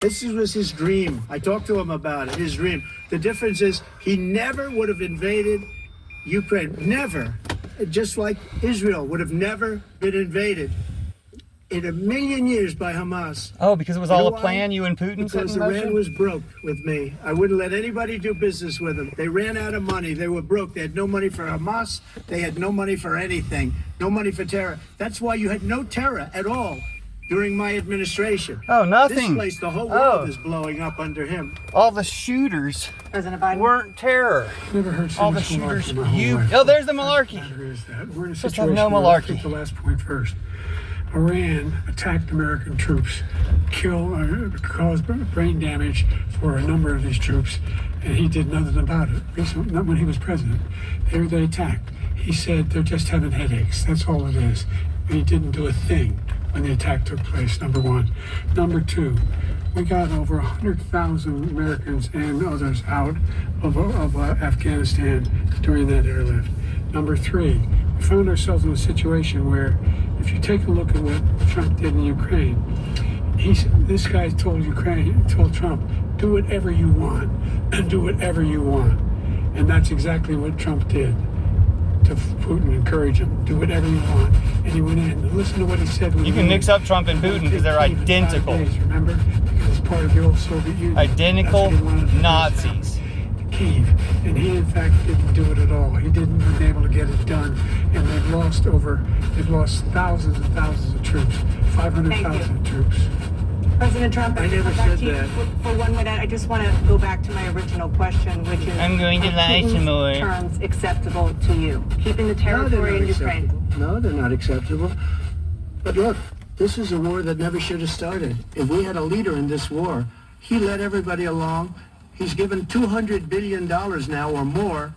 This was his dream. I talked to him about it, his dream. The difference is he never would have invaded Ukraine. Never. Just like Israel would have never been invaded in a million years by Hamas. Oh, because it was all a why? plan you and Putin set Because in motion? Iran was broke with me. I wouldn't let anybody do business with them. They ran out of money. They were broke. They had no money for Hamas. They had no money for anything. No money for terror. That's why you had no terror at all during my administration. Oh, nothing. This place, the whole world is blowing up under him. All the shooters President Biden weren't terror. Never heard so All the much shooters malarkey in my whole you... life. Oh, there's the malarkey. There is that. We're in a Supposed to have situation no where, let's malarkey. take the last point first. Iran attacked American troops, caused brain damage for a number of these troops, and he did nothing about it. Not when he was president. They attacked. He said they're just having headaches. That's all it is. And he didn't do a thing when the attack took place, number one. Number two, we got over 100,000 Americans and others out of Afghanistan during that airlift. Number three, we found ourselves in a situation where, if you take a look at what Trump did in Ukraine, this guy told Trump, do whatever you want, and do whatever you want. And that's exactly what Trump did to Putin, encourage him, do whatever you want. And he went in, and listen to what he said. You can mix up Trump and Putin because they're identical. Remember? Because it's part of the old Soviet Union. Identical That's what he wanted to do. Nazis. Kyiv, and he in fact didn't do it at all. He didn't been able to get it done, and they've lost thousands and thousands of troops, 500,000 troops. President Trump, I never back said to you that. for 1 minute. I just want to go back to my original question, which is: I'm going to are lie some Putin's more. terms acceptable to you? Keeping the No, they're territory not in Ukraine. acceptable. No, they're not acceptable. But look, this is a war that never should have started. If we had a leader in this war, he led everybody along. He's given $200 billion now or more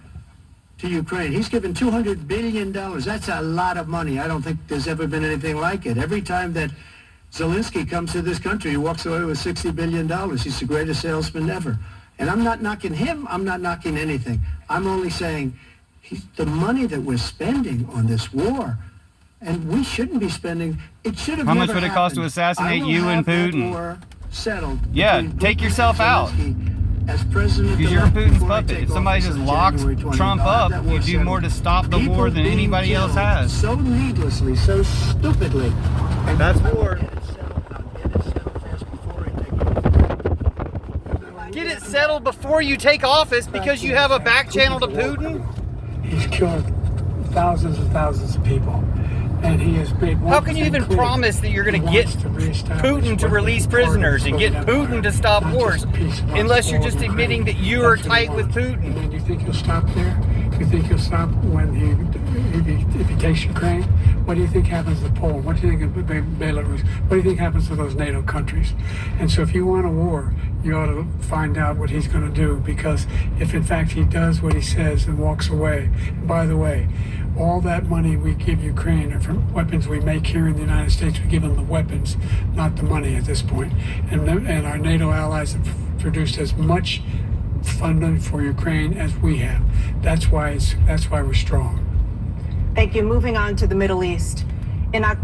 to Ukraine. He's given $200 billion. That's a lot of money. I don't think there's ever been anything like it. Every time that Zelensky comes to this country, he walks away with $60 billion. He's the greatest salesman ever. And I'm not knocking him. I'm not knocking anything. I'm only saying the money that we're spending on this war, and we shouldn't be spending, it should have How much never would it cost to happened. assassinate I will you and have that Putin? war settled. Yeah, between take Putin yourself and out. Zelensky as president. Because you're Putin's puppet. If somebody just locks Trump up, you do more to stop the war than anybody else has. So needlessly, so stupidly. And That's war. Get it settled before you take office because you have a back channel to Putin? He's killed thousands and thousands of people, and he has made one How can you thing even clear. promise that you're going He to get wants to reestablish Putin to what release was part of prisoners the and get Soviet Putin Empire, to stop not wars just peace across unless you're all just of admitting Ukraine? that you are That's what he tight with wants. Putin? And then you think he'll stop there? You think he'll stop when if he takes Ukraine? What do you think happens to Poland? What do you think of Belarus? What do you think happens to those NATO countries? And so if you want a war, you ought to find out what he's going to do, because if in fact he does what he says and walks away, and by the way, all that money we give Ukraine are from weapons we make here in the United States. We give them the weapons, not the money at this point. And our NATO allies have produced as much funding for Ukraine as we have. That's why we're strong. Thank you. Moving on to the Middle East. In October,